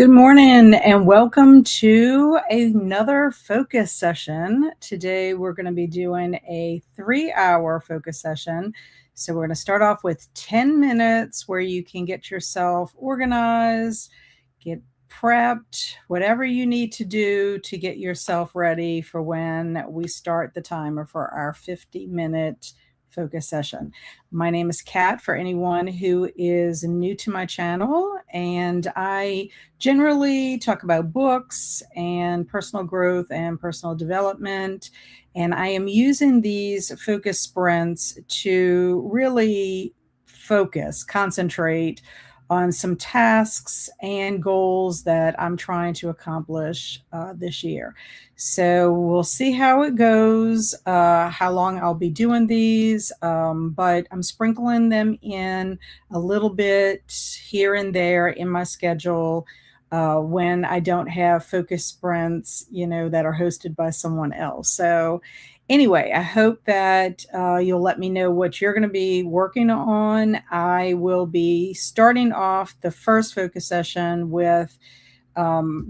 Good morning and welcome to another focus session. Today we're going to be doing a 3-hour focus session. So we're going to start off with 10 minutes where you can get yourself organized, get prepped, whatever you need to do to get yourself ready for when we start the timer for our 50-minute focus session. My name is Kat for anyone who is new to my channel, and I generally talk about books and personal growth and personal development. And I am using these focus sprints to really concentrate on some tasks and goals that I'm trying to accomplish this year. So we'll see how it goes, how long I'll be doing these, but I'm sprinkling them in a little bit here and there in my schedule when I don't have focus sprints, that are hosted by someone else. So anyway, I hope that you'll let me know what you're going to be working on. I will be starting off the first focus session with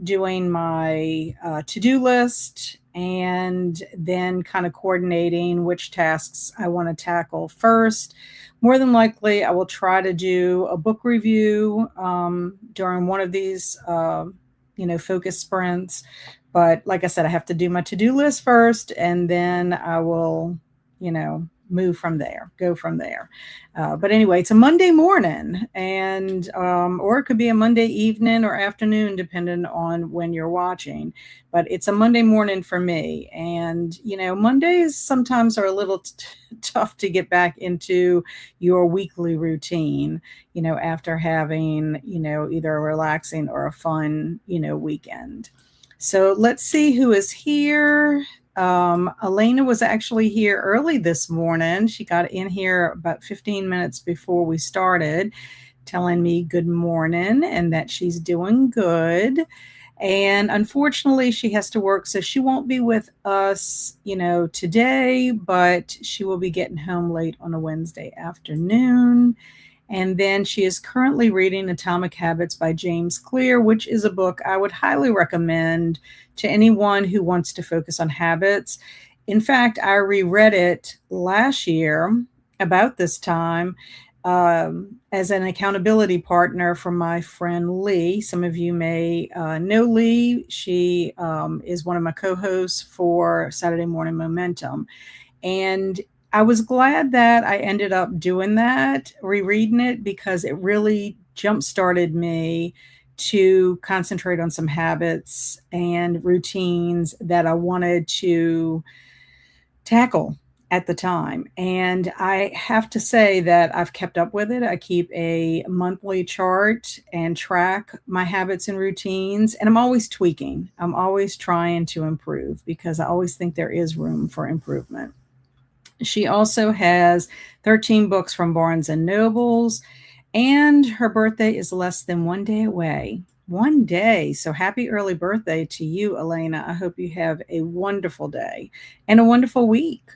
doing my to-do list and then kind of coordinating which tasks I want to tackle first. More than likely, I will try to do a book review during one of these, focus sprints. But like I said, I have to do my to-do list first, and then I will, move from there, go from there. But anyway, it's a Monday morning, and or it could be a Monday evening or afternoon, depending on when you're watching. But it's a Monday morning for me, and Mondays sometimes are a little tough to get back into your weekly routine. After having either a relaxing or a fun weekend. So let's see who is here. Elena was actually here early this morning. She got in here about 15 minutes before we started, telling me good morning and that she's doing good. And unfortunately, she has to work, so she won't be with us, today, but she will be getting home late on a Wednesday afternoon. And then she is currently reading Atomic Habits by James Clear, which is a book I would highly recommend to anyone who wants to focus on habits. In fact, I reread it last year about this time as an accountability partner for my friend Lee. Some of you may know Lee. She is one of my co-hosts for Saturday Morning Momentum. And I was glad that I ended up doing that, rereading it, because it really jump-started me to concentrate on some habits and routines that I wanted to tackle at the time. And I have to say that I've kept up with it. I keep a monthly chart and track my habits and routines, and I'm always tweaking. I'm always trying to improve because I always think there is room for improvement. She also has 13 books from Barnes and Nobles, and her birthday is less than 1 day away. 1 day. So happy early birthday to you, Elena. I hope you have a wonderful day and a wonderful week.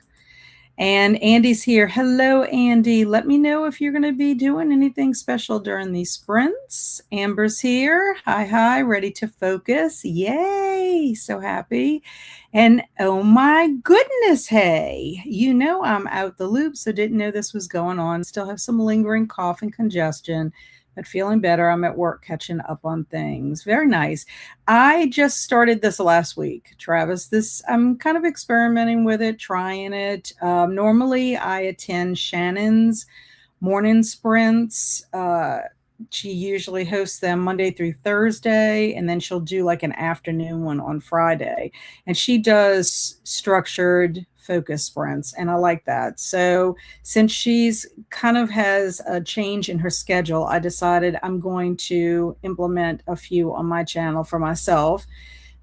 And Andy's here. Hello, Andy. Let me know if you're going to be doing anything special during these sprints. Amber's here. Hi, ready to focus. Yay, so happy. And oh my goodness, hey, I'm out the loop, so didn't know this was going on. Still have some lingering cough and congestion, but feeling better. I'm at work catching up on things. Very nice. I just started this last week, Travis. I'm kind of experimenting with it, trying it. Normally, I attend Shannon's morning sprints. She usually hosts them Monday through Thursday, and then she'll do like an afternoon one on Friday. And she does structured focus sprints, and I like that. So since she's kind of has a change in her schedule, I decided I'm going to implement a few on my channel for myself.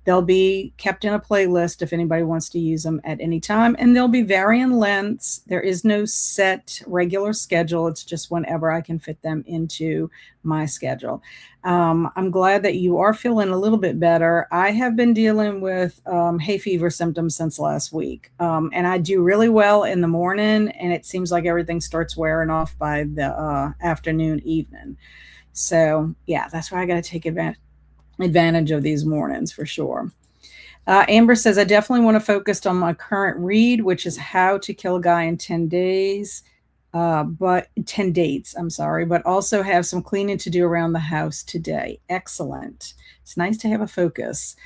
They'll be kept in a playlist if anybody wants to use them at any time, and they'll be varying lengths. There is no set regular schedule. It's just whenever I can fit them into my schedule. I'm glad that you are feeling a little bit better. I have been dealing with hay fever symptoms since last week, and I do really well in the morning, and it seems like everything starts wearing off by the afternoon, evening. So yeah, that's why I got to take advantage advantage of these mornings for sure. Amber says, I definitely want to focus on my current read, which is How to Kill a Guy in 10 Days, but 10 dates, I'm sorry, but also have some cleaning to do around the house today. Excellent. It's nice to have a focus.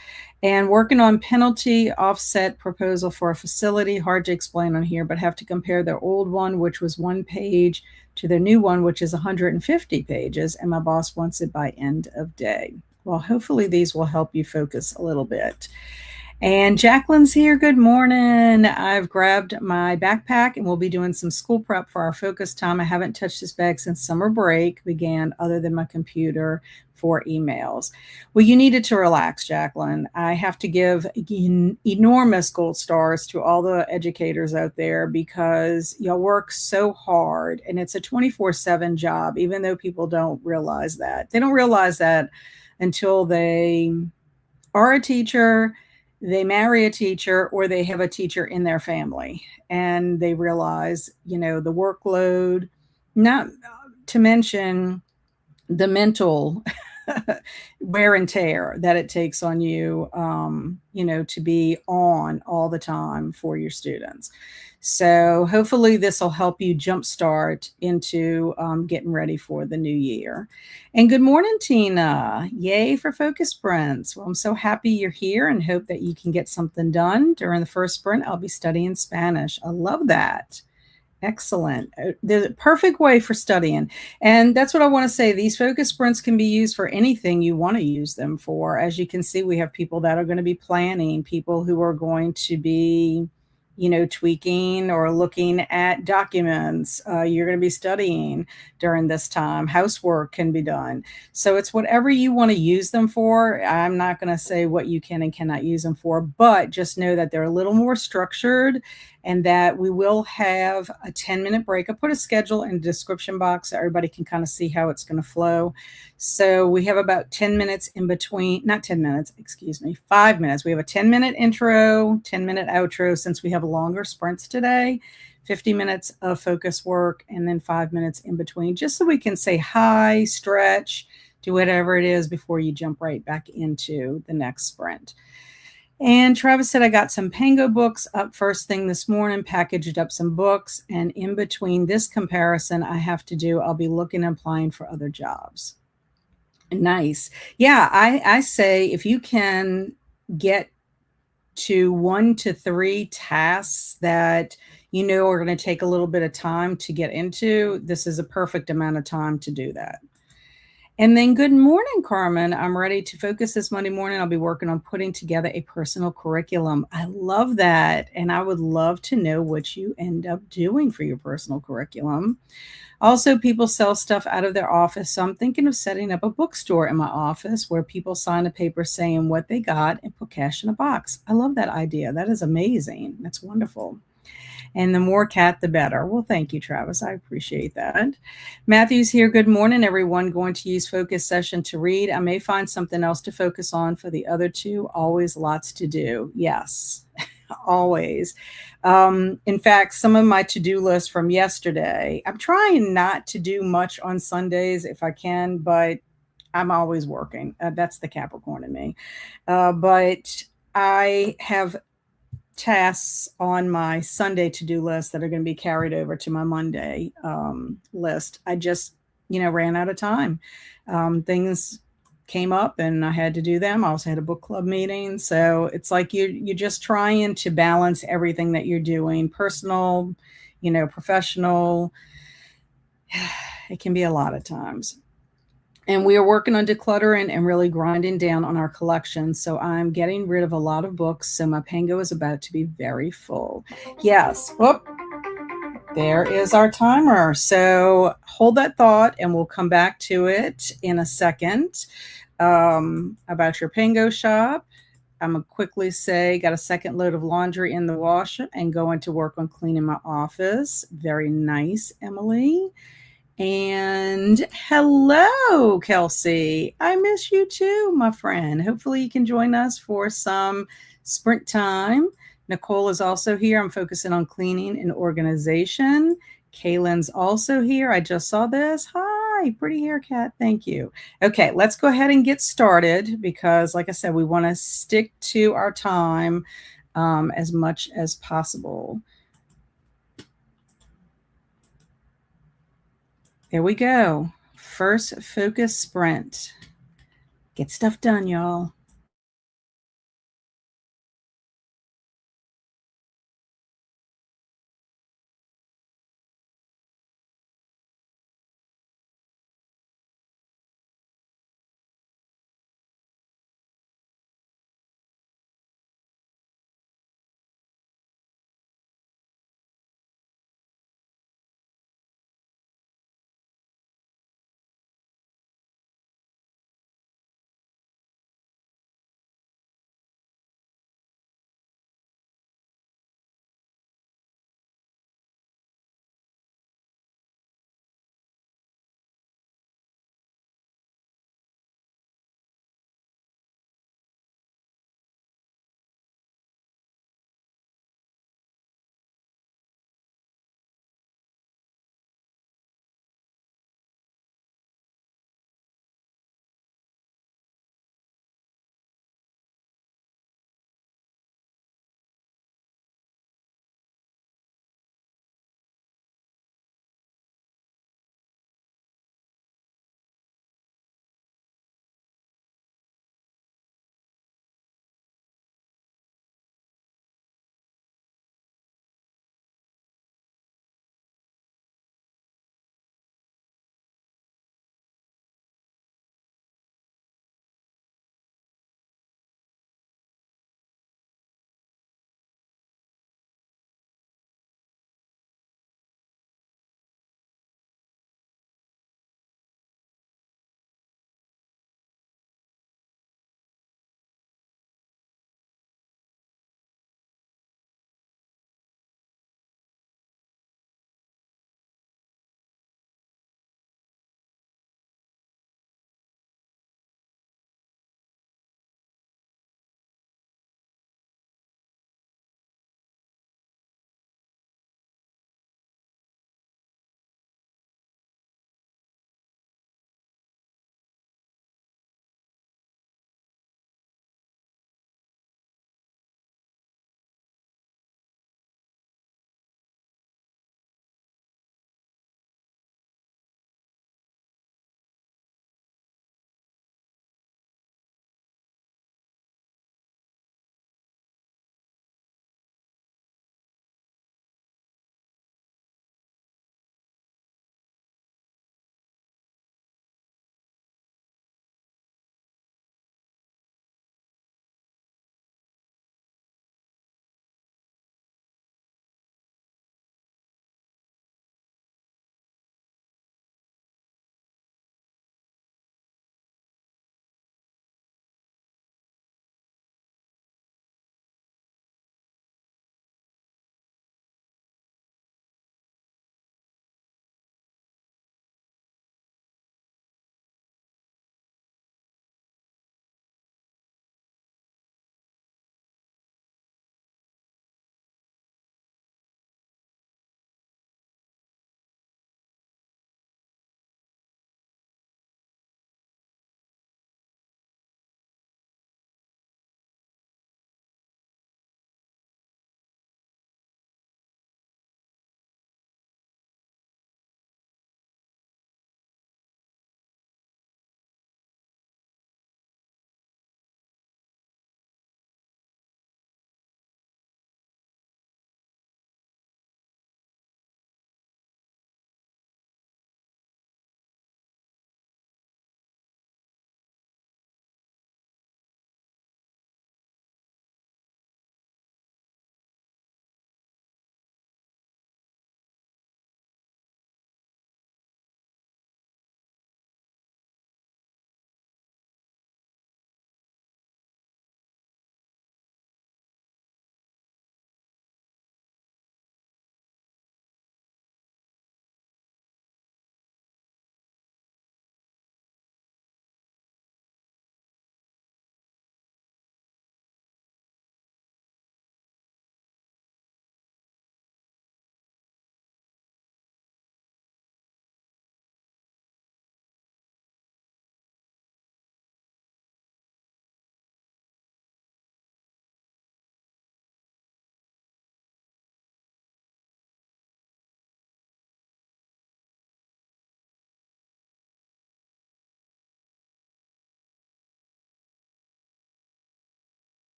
And working on penalty offset proposal for a facility, hard to explain on here, but have to compare their old one, which was 1 page, to their new one, which is 150 pages. And my boss wants it by end of day. Well, hopefully these will help you focus a little bit. And Jacqueline's here. Good morning. I've grabbed my backpack and we'll be doing some school prep for our focus time. I haven't touched this bag since summer break began, other than my computer for emails. Well, you needed to relax, Jacqueline. I have to give enormous gold stars to all the educators out there because y'all work so hard, and it's a 24/7 job, even though people don't realize that. They don't realize that until they are a teacher, they marry a teacher, or they have a teacher in their family, and they realize, the workload, not to mention the mental wear and tear that it takes on you, to be on all the time for your students. So hopefully this will help you jumpstart into getting ready for the new year. And good morning, Tina. Yay for focus sprints. Well, I'm so happy you're here and hope that you can get something done. During the first sprint, I'll be studying Spanish. I love that. Excellent. The perfect way for studying. And that's what I want to say. These focus sprints can be used for anything you want to use them for. As you can see, we have people that are going to be planning, people who are going to be, tweaking or looking at documents. You're going to be studying during this time. Housework can be done. So it's whatever you want to use them for. I'm not going to say what you can and cannot use them for, but just know that they're a little more structured and that we will have a 10-minute break. I put a schedule in the description box so everybody can kind of see how it's going to flow. So we have about 10 minutes in between, not 10 minutes, 5 minutes. We have a 10-minute intro, 10-minute outro, since we have longer sprints today, 50 minutes of focus work, and then 5 minutes in between, just so we can say hi, stretch, do whatever it is before you jump right back into the next sprint. And Travis said, I got some Pango books up first thing this morning, packaged up some books. And in between this comparison I have to do, I'll be looking and applying for other jobs. Nice. Yeah, I say if you can get to 1 to 3 tasks that are going to take a little bit of time to get into, this is a perfect amount of time to do that. And then good morning, Carmen. I'm ready to focus this Monday morning. I'll be working on putting together a personal curriculum. I love that. And I would love to know what you end up doing for your personal curriculum. Also, people sell stuff out of their office. So I'm thinking of setting up a bookstore in my office where people sign a paper saying what they got and put cash in a box. I love that idea. That is amazing. That's wonderful. And the more cat, the better. Well, thank you, Travis. I appreciate that. Matthew's here. Good morning, everyone. Going to use focus session to read. I may find something else to focus on for the other two. Always lots to do. Yes, always. In fact, some of my to-do lists from yesterday, I'm trying not to do much on Sundays if I can, but I'm always working. That's the Capricorn in me. But I have tasks on my Sunday to-do list that are going to be carried over to my Monday list. I just, ran out of time. Things came up and I had to do them. I also had a book club meeting. So it's like you're just trying to balance everything that you're doing, personal, professional. It can be a lot of times. And we are working on decluttering and really grinding down on our collection. So I'm getting rid of a lot of books. So my Pango is about to be very full. Yes. Whoop. There is our timer. So hold that thought and we'll come back to it in a second. About your Pango shop. I'm going to quickly say, got a second load of laundry in the washer and going to work on cleaning my office. Very nice, Emily. And hello, Kelsey. I miss you too, my friend. Hopefully you can join us for some sprint time. Nicole is also here. I'm focusing on cleaning and organization. Kaylin's also here. I just saw this. Hi. Hi, pretty hair, Cat. Thank you. Okay, let's go ahead and get started because, like I said, we want to stick to our time as much as possible. There we go. First focus sprint. Get stuff done, y'all.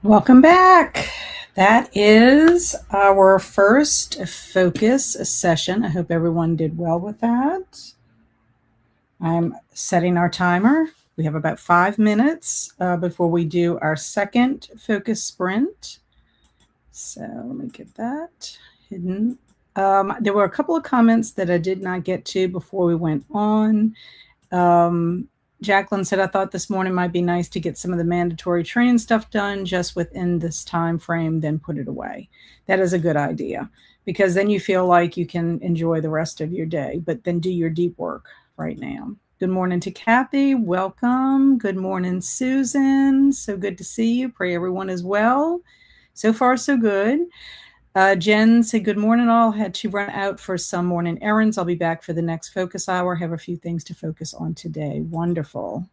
Welcome back. That is our first focus session. I hope everyone did well with that. I'm setting our timer. We have about 5 minutes before we do our second focus sprint. So let me get that hidden. There were a couple of comments that I did not get to before we went on. Jacqueline said, I thought this morning might be nice to get some of the mandatory training stuff done just within this time frame, then put it away. That is a good idea because then you feel like you can enjoy the rest of your day, but then do your deep work right now. Good morning to Kathy. Welcome. Good morning, Susan. So good to see you. Pray everyone is well. So far, so good. Jen said, good morning, all. Had to run out for some morning errands. I'll be back for the next focus hour. Have a few things to focus on today. Wonderful.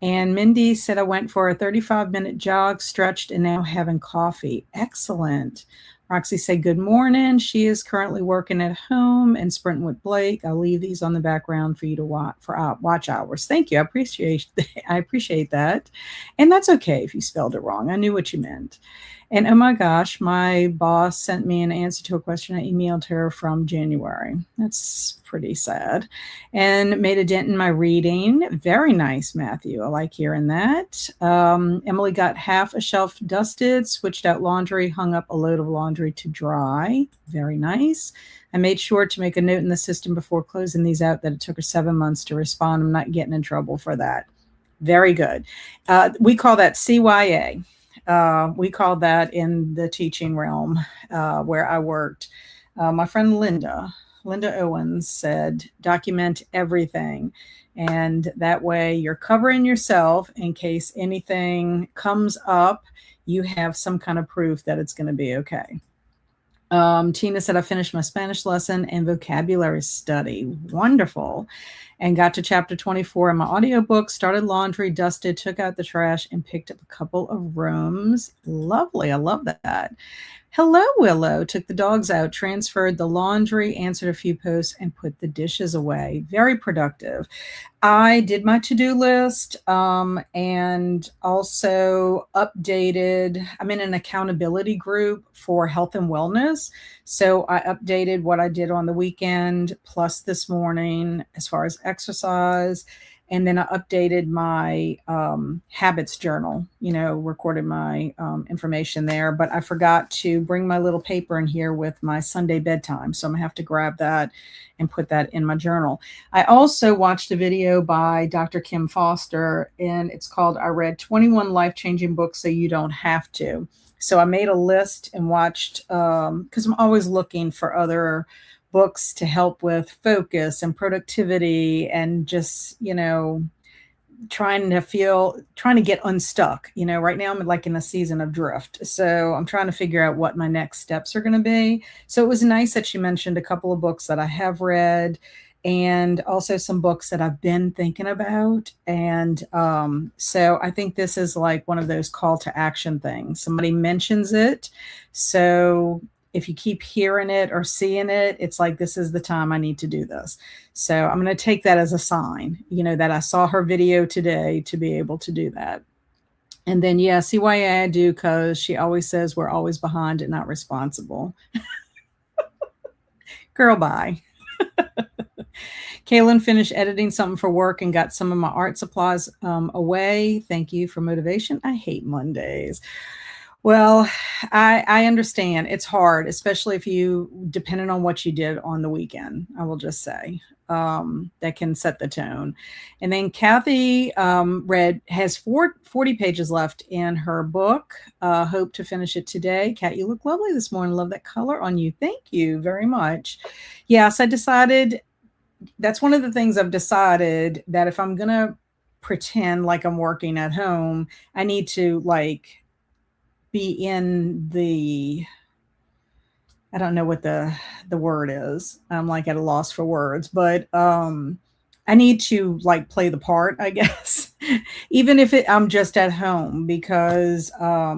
And Mindy said, I went for a 35-minute jog, stretched, and now having coffee. Excellent. Roxy said, good morning. She is currently working at home and sprinting with Blake. I'll leave these on the background for you to watch for watch hours. Thank you. I appreciate that. And that's okay if you spelled it wrong. I knew what you meant. And oh my gosh, my boss sent me an answer to a question I emailed her from January. That's pretty sad. And made a dent in my reading. Very nice, Matthew. I like hearing that. Emily got half a shelf dusted, switched out laundry, hung up a load of laundry to dry. Very nice. I made sure to make a note in the system before closing these out that it took her 7 months to respond. I'm not getting in trouble for that. Very good. We call that CYA. We called that in the teaching realm where I worked. My friend Linda Owens said, document everything. And that way you're covering yourself in case anything comes up. You have some kind of proof that it's going to be okay. Tina said, I finished my Spanish lesson and vocabulary study. Wonderful. And got to chapter 24 in my audiobook, started laundry, dusted, took out the trash, and picked up a couple of rooms. Lovely. I love that. Hello, Willow. Took the dogs out, transferred the laundry, answered a few posts, and put the dishes away. Very productive. I did my to-do list and also updated. I'm in an accountability group for health and wellness. So I updated what I did on the weekend plus this morning as far as exercise. And then I updated my habits journal, recorded my information there. But I forgot to bring my little paper in here with my Sunday bedtime. So I'm going to have to grab that and put that in my journal. I also watched a video by Dr. Kim Foster, and it's called I Read 21 Life-Changing Books So You Don't Have to. So I made a list and watched, because I'm always looking for other books to help with focus and productivity and just, trying to get unstuck. Right now I'm like in a season of drift. So I'm trying to figure out what my next steps are going to be. So it was nice that she mentioned a couple of books that I have read and also some books that I've been thinking about. And so I think this is like one of those call to action things. Somebody mentions it. So if you keep hearing it or seeing it, it's like, this is the time I need to do this. So I'm going to take that as a sign, that I saw her video today to be able to do that. And then, yeah, CYA I do because she always says we're always behind and not responsible. Girl, bye. Kaylin finished editing something for work and got some of my art supplies away. Thank you for motivation. I hate Mondays. Well, I understand. It's hard, especially if depending on what you did on the weekend, I will just say. That can set the tone. And then Kathy has 40 pages left in her book. Hope to finish it today. Kat, you look lovely this morning. Love that color on you. Thank you very much. Yes, I decided, that's one of the things I've decided, that if I'm going to pretend like I'm working at home, I need to be in I don't know what the word is. I'm like at a loss for words, but I need to play the part, I guess, even if I'm just at home, because I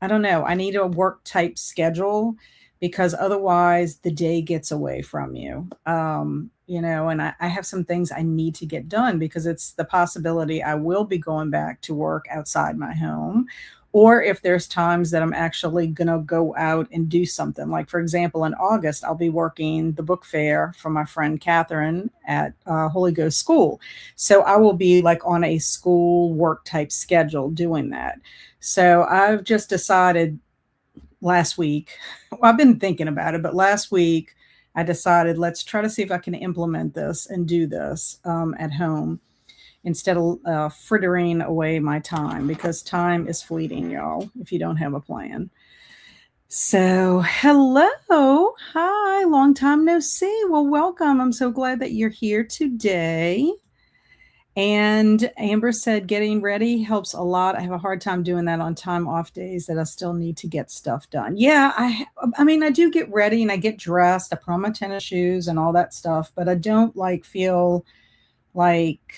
don't know. I need a work type schedule because otherwise the day gets away from you. And I have some things I need to get done because it's the possibility I will be going back to work outside my home, or if there's times that I'm actually going to go out and do something. Like, for example, in August, I'll be working the book fair for my friend Catherine at Holy Ghost School. So I will be like on a school work type schedule doing that. So I've just decided last week, well, I've been thinking about it, but last week I decided let's try to see if I can implement this and do this at home instead of frittering away my time, because time is fleeting, y'all, if you don't have a plan. So, hello. Hi. Long time no see. Well, welcome. I'm so glad that you're here today. And Amber said getting ready helps a lot. I have a hard time doing that on time off days that I still need to get stuff done. Yeah, I mean, I do get ready and I get dressed. I put on my tennis shoes and all that stuff, but I don't like feel like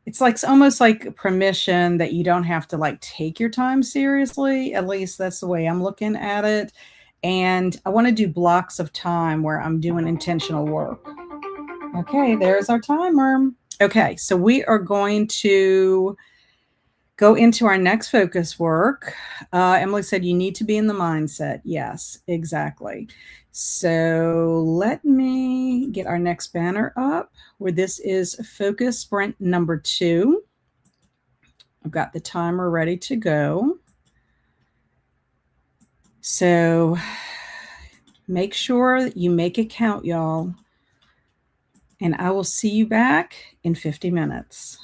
it's like almost like permission that you don't have to like take your time seriously. At least that's the way I'm looking at it. And I want to do blocks of time where I'm doing intentional work. Okay, there's our timer. Okay, so we are going to go into our next focus work. Emily said you need to be in the mindset. Yes, exactly. So let me get our next banner up where this is focus sprint number 2. I've got the timer ready to go. So make sure you make it count, y'all. And I will see you back in 50 minutes.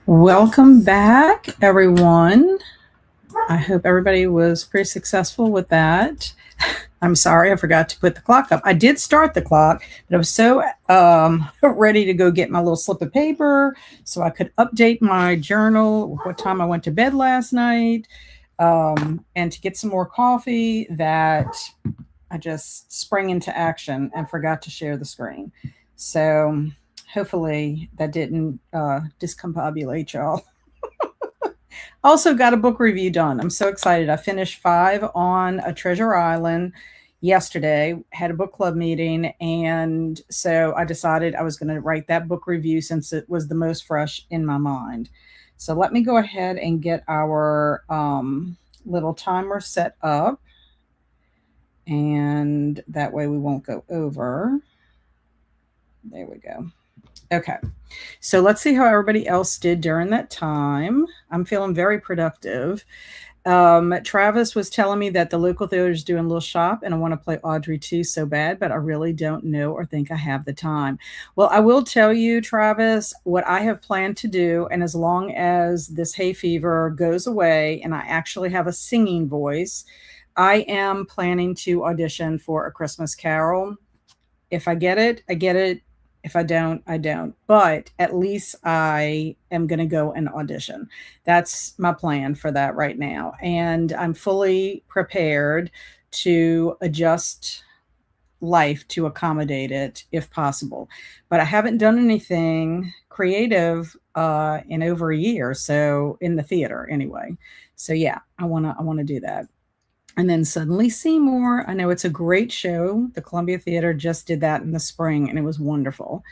Welcome back, everyone. I hope everybody was pretty successful with that. I'm sorry, I forgot to put the clock up. I did start the clock, but I was so ready to go get my little slip of paper so I could update my journal, what time I went to bed last night, and to get some more coffee that I just sprang into action and forgot to share the screen. So hopefully that didn't discombobulate y'all. Also got a book review done. I'm so excited. I finished 5 on a Treasure Island yesterday, had a book club meeting, and so I decided I was going to write that book review since it was the most fresh in my mind. So let me go ahead and get our little timer set up, and that way we won't go over. There we go. Okay. So let's see how everybody else did during that time. I'm feeling very productive. Travis was telling me that the local theater is doing a little shop and I want to play Audrey 2 so bad, but I really don't know or think I have the time. Well, I will tell you, Travis, what I have planned to do. And as long as this hay fever goes away and I actually have a singing voice, I am planning to audition for A Christmas Carol. If I get it, I get it. If I don't, I don't. But at least I am going to go and audition. That's my plan for that right now. And I'm fully prepared to adjust life to accommodate it if possible. But I haven't done anything creative in over a year, so in the theater anyway. So yeah, I want to do that. And then Suddenly Seymour. I know it's a great show. The Columbia Theater just did that in the spring, and it was wonderful.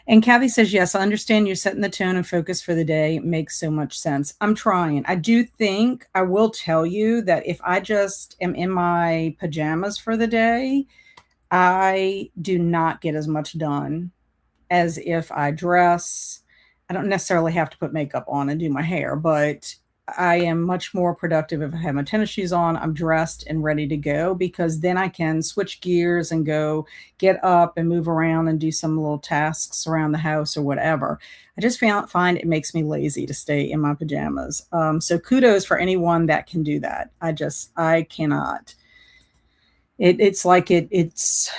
And Kathy says, yes, I understand you're setting the tone and focus for the day. It makes so much sense. I'm trying. I do think I will tell you that if I just am in my pajamas for the day, I do not get as much done as if I dress. I don't necessarily have to put makeup on and do my hair, but I am much more productive if I have my tennis shoes on, I'm dressed and ready to go, because then I can switch gears and go get up and move around and do some little tasks around the house or whatever. I just find it makes me lazy to stay in my pajamas. So kudos for anyone that can do that. I cannot. It's like it's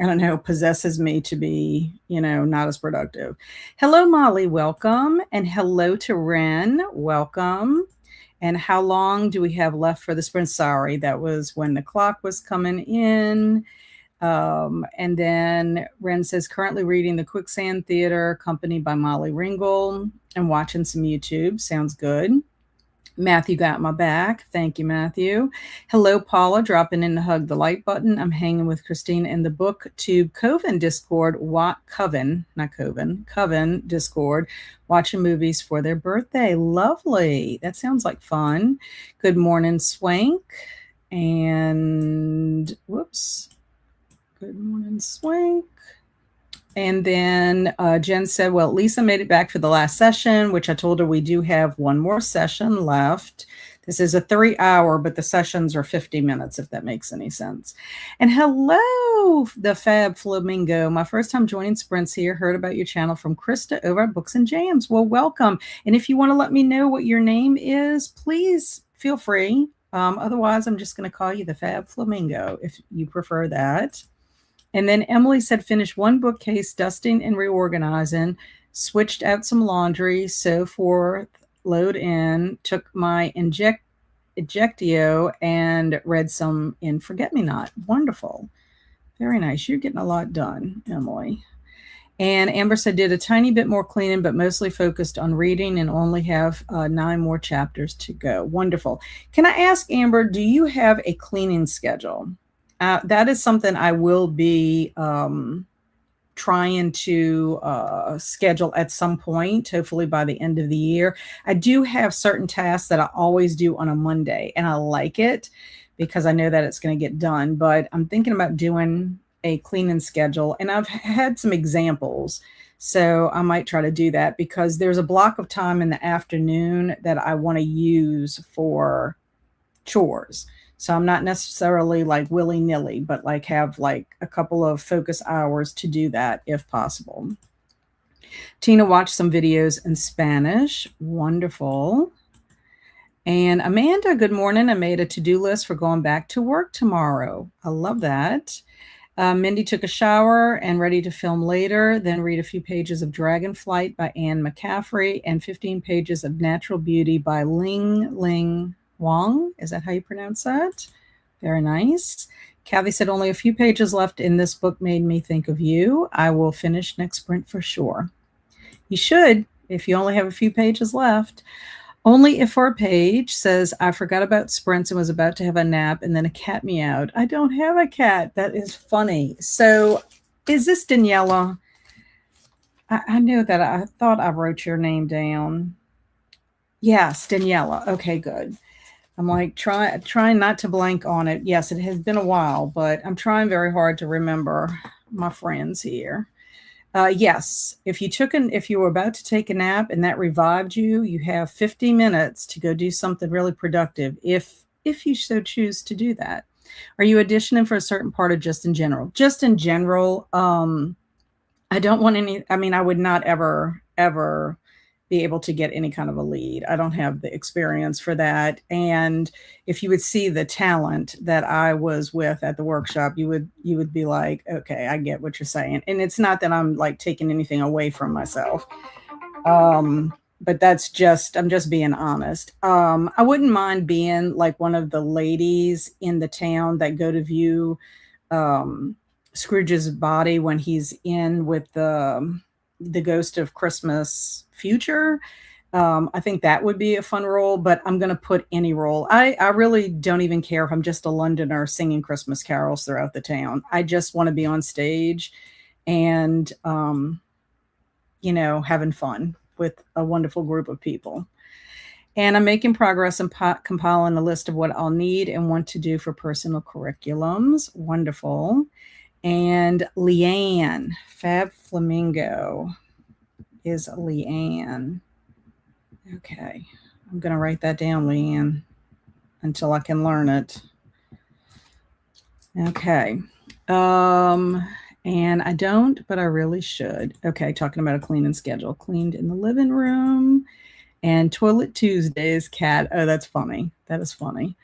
I don't know, possesses me to be, not as productive. Hello, Molly. Welcome. And hello to Ren. Welcome. And how long do we have left for the sprint? Sorry, that was when the clock was coming in. And then Ren says, currently reading The Quicksand Theater, accompanied by Molly Ringel, and watching some YouTube. Sounds good. Matthew got my back. Thank you, Matthew. Hello, Paula, dropping in to hug the like button. I'm hanging with Christina in the BookTube Coven Discord, Coven Discord, watching movies for their birthday. Lovely. That sounds like fun. Good morning, Swank. And whoops. Good morning, Swank. And then Jen said, well, Lisa made it back for the last session, which I told her we do have one more session left. This is a 3-hour, but the sessions are 50 minutes, if that makes any sense. And hello, the Fab Flamingo. My first time joining Sprints here. Heard about your channel from Krista over at Books and Jams. Well, welcome. And if you want to let me know what your name is, please feel free. Otherwise, I'm just going to call you the Fab Flamingo if you prefer that. And then Emily said, finish one bookcase, dusting and reorganizing, switched out some laundry, so forth, load in, took my Ejectio and read some in Forget-Me-Not. Wonderful. Very nice. You're getting a lot done, Emily. And Amber said, did a tiny bit more cleaning, but mostly focused on reading and only have 9 more chapters to go. Wonderful. Can I ask, Amber, do you have a cleaning schedule? That is something I will be trying to schedule at some point, hopefully by the end of the year. I do have certain tasks that I always do on a Monday, and I like it because I know that it's going to get done. But I'm thinking about doing a cleaning schedule, and I've had some examples. So I might try to do that because there's a block of time in the afternoon that I want to use for chores. So I'm not necessarily like willy-nilly, but like have like a couple of focus hours to do that if possible. Tina watched some videos in Spanish. Wonderful. And Amanda, good morning. I made a to-do list for going back to work tomorrow. I love that. Mindy took a shower and ready to film later, then read a few pages of Dragonflight by Anne McCaffrey and 15 pages of Natural Beauty by Ling Ling Wang. Is that how you pronounce that? Very nice. Kathy said, only a few pages left in this book made me think of you. I will finish next sprint for sure. You should, if you only have a few pages left. Only if our page says, I forgot about sprints and was about to have a nap, and then a cat meowed. I don't have a cat. That is funny. So is this Daniela? I know that I thought I wrote your name down. Yes, Daniela. Okay, good. I'm like trying not to blank on it. Yes, it has been a while, but I'm trying very hard to remember my friends here. Yes, if you were about to take a nap and that revived you, you have 50 minutes to go do something really productive if you so choose to do that. Are you auditioning for a certain part of just in general? Just in general, I don't want any, I mean, I would not ever be able to get any kind of a lead. I don't have the experience for that. And if you would see the talent that I was with at the workshop, you would be like, okay, I get what you're saying. And it's not that I'm like taking anything away from myself. But I'm just being honest. I wouldn't mind being like one of the ladies in the town that go to view um, Scrooge's body when he's in with the ghost of Christmas future. I think that would be a fun role, but I'm going to put any role. I really don't even care if I'm just a Londoner singing Christmas carols throughout the town. I just want to be on stage and, having fun with a wonderful group of people. And I'm making progress in compiling a list of what I'll need and want to do for personal curriculums. Wonderful. And Leanne, Fab Flamingo is Leanne. Okay. I'm going to write that down, Leanne, until I can learn it. Okay. And I don't, but I really should. Okay. Talking about a cleaning schedule. Cleaned in the living room and Toilet Tuesdays, cat. Oh, that's funny. That is funny.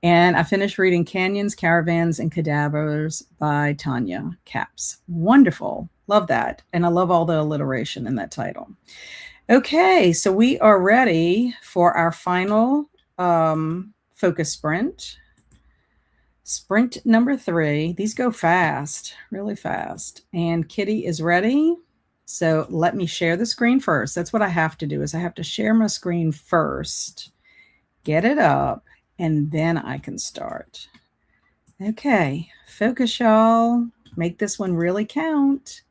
And I finished reading Canyons, Caravans, and Cadavers by Tanya Capps. Wonderful. Love that. And I love all the alliteration in that title. Okay, so we are ready for our final focus sprint. Sprint number 3. These go fast, really fast. And Kitty is ready. So let me share the screen first. That's what I have to do is I have to share my screen first, get it up, and then I can start. Okay, focus, y'all. Make this one really count.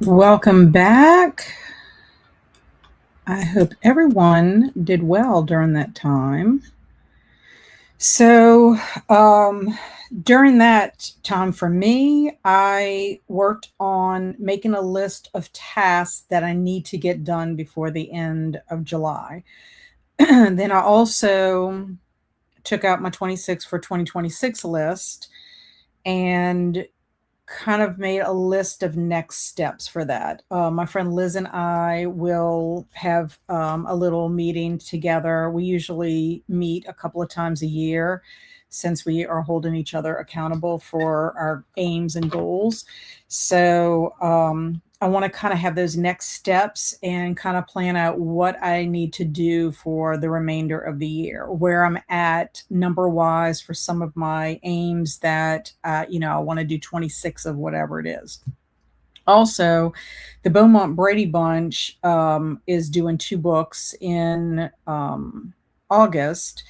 Welcome back. I hope everyone did well during that time. So, during that time for me, I worked on making a list of tasks that I need to get done before the end of July. Then I also took out my 26 for 2026 list and kind of made a list of next steps for that. My friend Liz and I will have a little meeting together. We usually meet a couple of times a year since we are holding each other accountable for our aims and goals. So I want to kind of have those next steps and kind of plan out what I need to do for the remainder of the year, where I'm at number wise for some of my aims that, I want to do 26 of whatever it is. Also, the Beaumont Brady Bunch is doing 2 books in August,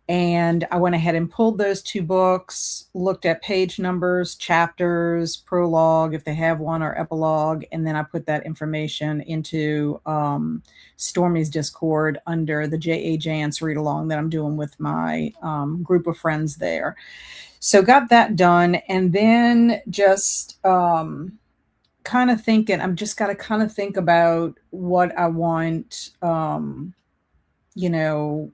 and I went ahead and pulled those 2 books, looked at page numbers, chapters, prologue, if they have one, or epilogue, and then I put that information into Stormy's Discord under the J.A. Jance read along that I'm doing with my group of friends there. So got that done, and then just kind of thinking, I'm just got to kind of think about what I want, you know,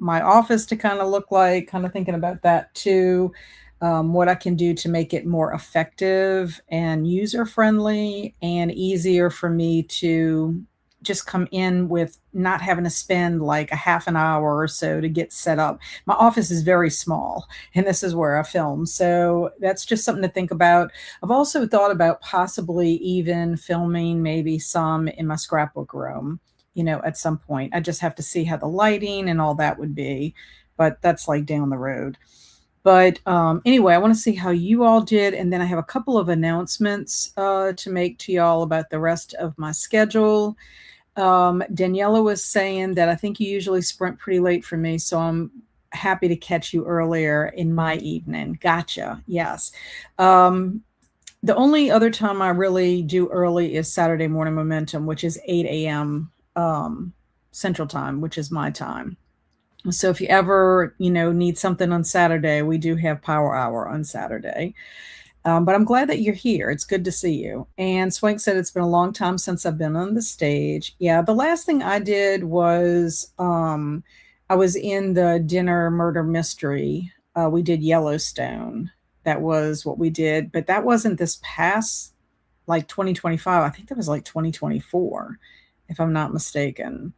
my office to kind of look like, kind of thinking about that too. What I can do to make it more effective and user friendly and easier for me to just come in with not having to spend like a half an hour or so to get set up. My office is very small and this is where I film. So that's just something to think about. I've also thought about possibly even filming maybe some in my scrapbook room, at some point. I just have to see how the lighting and all that would be, but that's like down the road. But anyway, I want to see how you all did, and then I have a couple of announcements to make to y'all about the rest of my schedule. Daniela was saying that I think you usually sprint pretty late for me, so I'm happy to catch you earlier in my evening. Gotcha. Yes. The only other time I really do early is Saturday Morning Momentum, which is 8 a.m. Central Time, which is my time. So if you ever, need something on Saturday, we do have Power Hour on Saturday. But I'm glad that you're here. It's good to see you. And Swank said it's been a long time since I've been on the stage. Yeah, the last thing I did was I was in the dinner murder mystery. We did Yellowstone. That was what we did, but that wasn't this past like 2025. I think that was like 2024, if I'm not mistaken.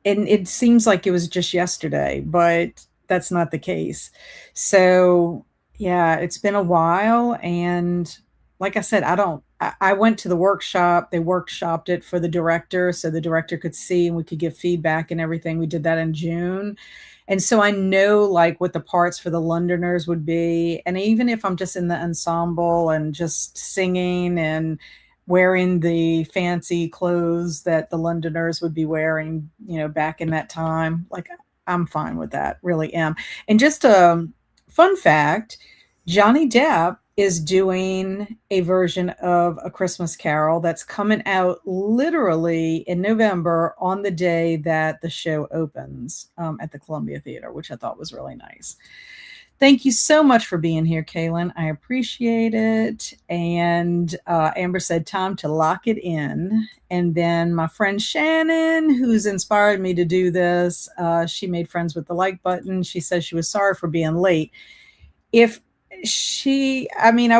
And it seems like it was just yesterday, but that's not the case. So, yeah, it's been a while, and like I said, I went to the workshop. They workshopped it for the director so the director could see and we could give feedback and everything. We did that in June. And so I know like what the parts for the Londoners would be. And even if I'm just in the ensemble and just singing and wearing the fancy clothes that the Londoners would be wearing, back in that time. Like, I'm fine with that, really am. And just a fun fact, Johnny Depp is doing a version of A Christmas Carol that's coming out literally in November on the day that the show opens at the Columbia Theater, which I thought was really nice. Thank you so much for being here, Kaylin. I appreciate it. And Amber said, time to lock it in. And then my friend Shannon, who's inspired me to do this, she made friends with the like button. She says she was sorry for being late. I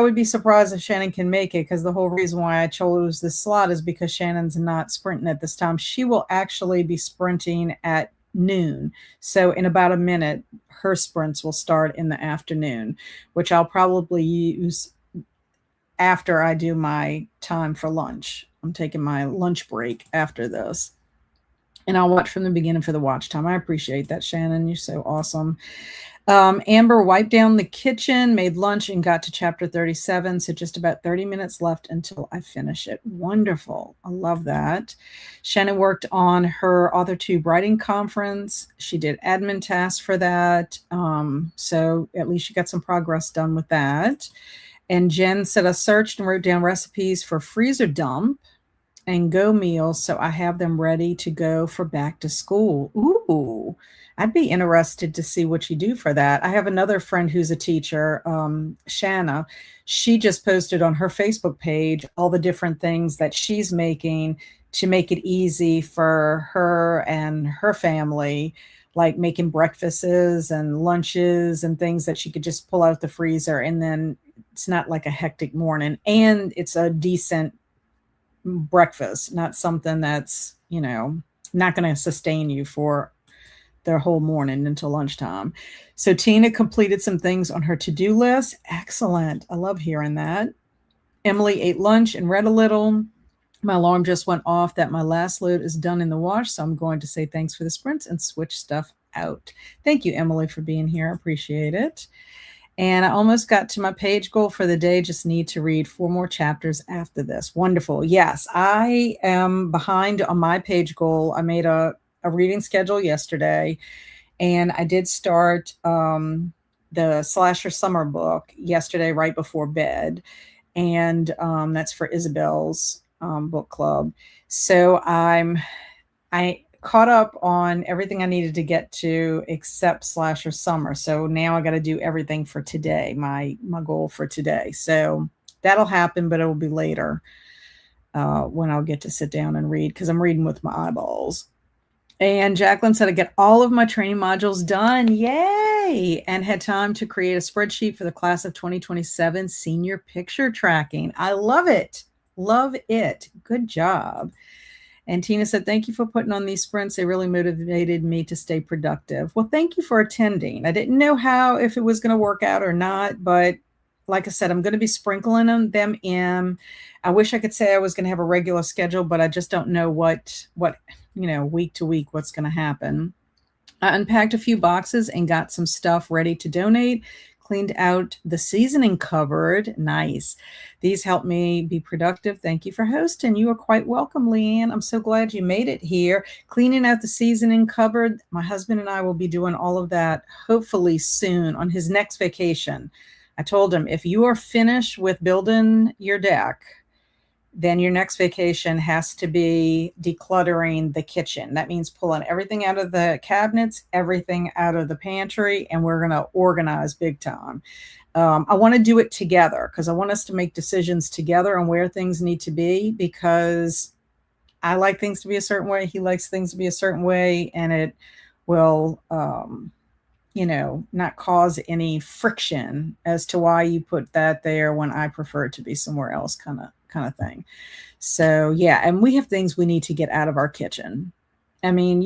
would be surprised if Shannon can make it, because the whole reason why I chose this slot is because Shannon's not sprinting at this time. She will actually be sprinting at noon. So in about a minute, her sprints will start in the afternoon, which I'll probably use after I do my time for lunch. I'm taking my lunch break after this. And I'll watch from the beginning for the watch time. I appreciate that, Shannon. You're so awesome. Amber wiped down the kitchen, made lunch, and got to chapter 37. So just about 30 minutes left until I finish it. Wonderful. I love that. Shannon worked on her AuthorTube writing conference. She did admin tasks for that. So at least she got some progress done with that. And Jen said, I searched and wrote down recipes for freezer dump and go meals so I have them ready to go for back to school. Ooh, I'd be interested to see what you do for that. I have another friend who's a teacher, Shanna. She just posted on her Facebook page all the different things that she's making to make it easy for her and her family, like making breakfasts and lunches and things that she could just pull out the freezer. And then it's not like a hectic morning, and it's a decent breakfast, not something that's, not going to sustain you for their whole morning until lunchtime. So Tina completed some things on her to-do list. Excellent. I love hearing that. Emily ate lunch and read a little. My alarm just went off that my last load is done in the wash, so I'm going to say thanks for the sprints and switch stuff out. Thank you, Emily, for being here. I appreciate it. And I almost got to my page goal for the day. Just need to read 4 more chapters after this. Wonderful. Yes, I am behind on my page goal. I made a reading schedule yesterday, and I did start the Slasher Summer book yesterday right before bed. And that's for Isabel's book club. So I caught up on everything I needed to get to except Slasher Summer. So now I got to do everything for today, my goal for today. So that'll happen, but it will be later when I'll get to sit down and read, because I'm reading with my eyeballs. And Jacqueline said I get all of my training modules done. Yay! And had time to create a spreadsheet for the class of 2027 senior picture tracking. I love it. Love it. Good job. And Tina said, thank you for putting on these sprints. They really motivated me to stay productive. Well, thank you for attending. I didn't know if it was going to work out or not, but like I said, I'm going to be sprinkling them in. I wish I could say I was going to have a regular schedule, but I just don't know what week to week, what's going to happen. I unpacked a few boxes and got some stuff ready to donate. Cleaned out the seasoning cupboard. Nice. These helped me be productive. Thank you for hosting. You are quite welcome, Leanne. I'm so glad you made it here. Cleaning out the seasoning cupboard. My husband and I will be doing all of that hopefully soon on his next vacation. I told him, if you are finished with building your deck, then your next vacation has to be decluttering the kitchen. That means pulling everything out of the cabinets, everything out of the pantry, and we're going to organize big time. I want to do it together because I want us to make decisions together on where things need to be, because I like things to be a certain way. He likes things to be a certain way, and it will, not cause any friction as to why you put that there when I prefer it to be somewhere else, kind of thing. So yeah, and we have things we need to get out of our kitchen. I mean,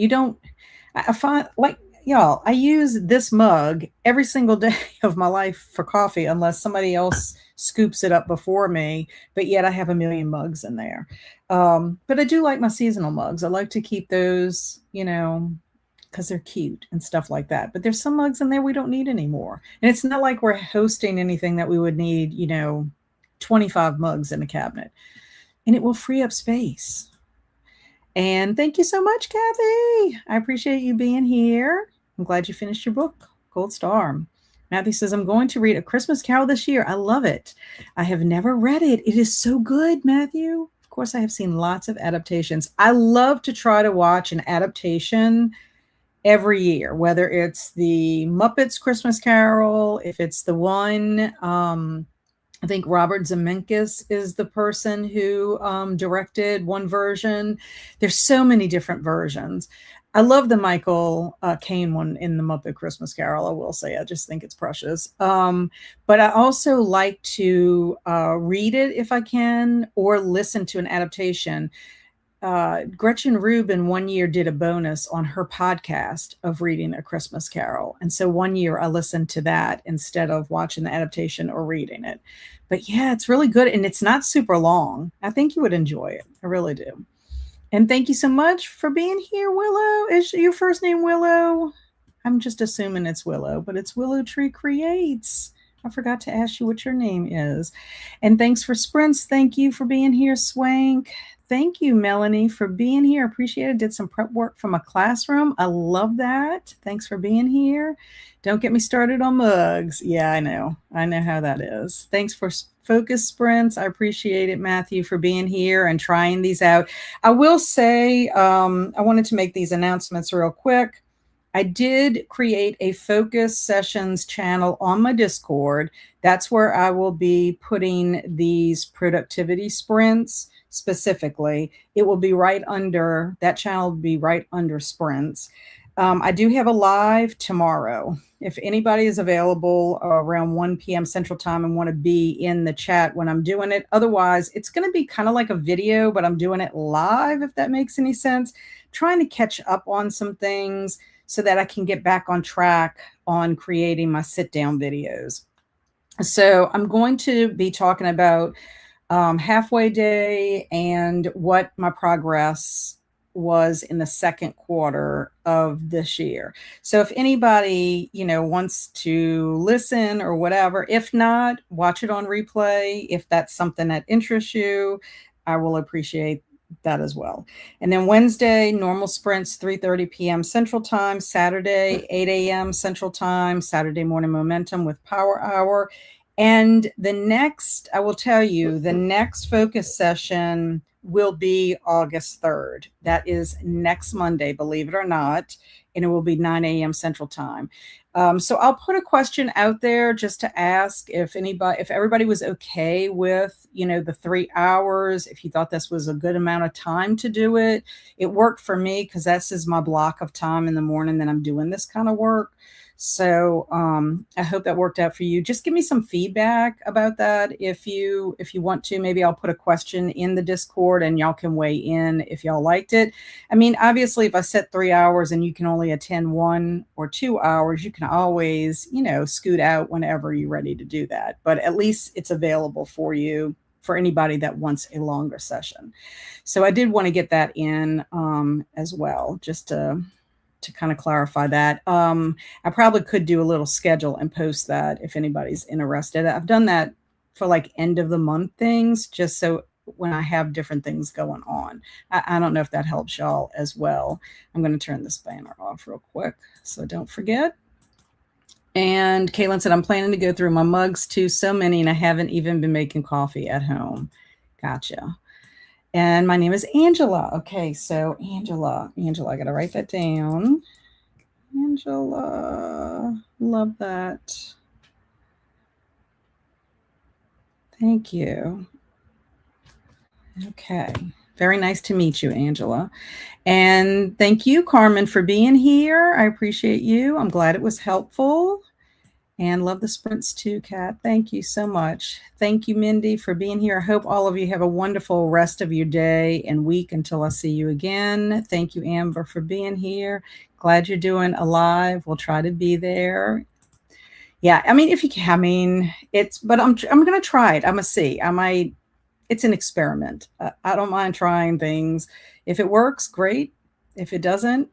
I find, like, y'all, I use this mug every single day of my life for coffee unless somebody else scoops it up before me, but yet I have a million mugs in there. But I do like my seasonal mugs. I like to keep those, because they're cute and stuff like that. But there's some mugs in there we don't need anymore. And it's not like we're hosting anything that we would need, 25 mugs in a cabinet. And it will free up space. And thank you so much, Kathy. I appreciate you being here. I'm glad you finished your book, Gold Star. Matthew says, I'm going to read A Christmas Carol this year. I love it. I have never read it. It is so good, Matthew. Of course, I have seen lots of adaptations. I love to try to watch an adaptation every year, whether it's the Muppets Christmas Carol, if it's the one, I think Robert Zemeckis is the person who directed one version. There's so many different versions. I love the Michael Caine one in the Muppet Christmas Carol, I will say. I just think it's precious. But I also like to read it if I can, or listen to an adaptation. Gretchen Rubin one year did a bonus on her podcast of reading A Christmas Carol. And so one year I listened to that instead of watching the adaptation or reading it. But yeah, it's really good. And it's not super long. I think you would enjoy it. I really do. And thank you so much for being here, Willow. Is your first name Willow? I'm just assuming it's Willow, but it's Willow Tree Creates. I forgot to ask you what your name is. And thanks for sprints. Thank you for being here, Swank. thank you, Melanie, for being here. Appreciate it. Did some prep work from a classroom. I love that. Thanks for being here. Don't get me started on mugs. Yeah, I know. I know how that is. Thanks for focus sprints. I appreciate it, Matthew, for being here and trying these out. I will say, I wanted to make these announcements real quick. I did create a focus sessions channel on my Discord. That's where I will be putting these productivity sprints specifically. It will be right under that channel, will be right under sprints. I do have a live tomorrow. If anybody is available around 1 p.m. Central Time and want to be in the chat when I'm doing it. Otherwise, it's going to be kind of like a video, but I'm doing it live, if that makes any sense. Trying to catch up on some things so that I can get back on track on creating my sit-down videos. So I'm going to be talking about halfway day and what my progress was in the second quarter of this year. So if anybody, wants to listen or whatever, if not, watch it on replay. If that's something that interests you, I will appreciate that as well. And then Wednesday, normal sprints, 3:30 p.m. Central Time. Saturday, 8 a.m. Central Time. Saturday morning momentum with Power Hour. And I will tell you, the next focus session will be August 3rd. That is next Monday, believe it or not. And it will be 9 a.m. Central Time. So I'll put a question out there just to ask if everybody was okay with, the 3 hours, if you thought this was a good amount of time to do it. It worked for me because this is my block of time in the morning that I'm doing this kind of work. So I hope that worked out for you. Just give me some feedback about that. If you want to, maybe I'll put a question in the Discord and y'all can weigh in if y'all liked it. I mean, obviously, if I set 3 hours and you can only attend 1 or 2 hours, you can always, scoot out whenever you're ready to do that. But at least it's available for you for anybody that wants a longer session. So I did want to get that in as well, just to kind of clarify that. I probably could do a little schedule and post that if anybody's interested. I've done that for like end of the month things, just so when I have different things going on. I don't know if that helps y'all as well. I'm going to turn this banner off real quick so don't forget. And Caitlin said, I'm planning to go through my mugs too. So many, and I haven't even been making coffee at home. Gotcha. And my name is Angela. Okay, so Angela, I got to write that down. Angela, love that. Thank you. Okay, very nice to meet you, Angela. And thank you, Carmen, for being here. I appreciate you. I'm glad it was helpful. And love the sprints too, Kat. Thank you so much. Thank you, Mindy, for being here. I hope all of you have a wonderful rest of your day and week until I see you again. Thank you, Amber, for being here. Glad you're doing a live. We'll try to be there. Yeah, I mean, if you can, but I'm going to try it. I'm going to see. It's an experiment. I don't mind trying things. If it works, great. If it doesn't,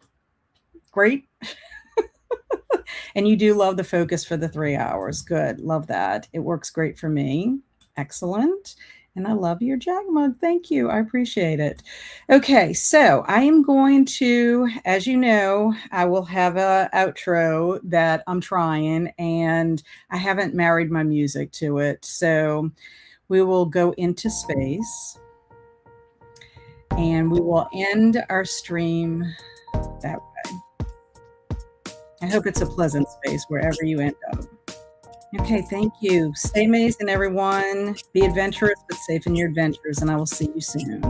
great. And you do love the focus for the 3 hours. Good. Love that. It works great for me. Excellent. And I love your Jack mug. Thank you. I appreciate it. Okay. So I am going to, as you know, I will have a outro that I'm trying, and I haven't married my music to it. So we will go into space and we will end our stream that way. I hope it's a pleasant space wherever you end up. Okay, thank you. Stay amazing, everyone. Be adventurous, but safe in your adventures, and I will see you soon.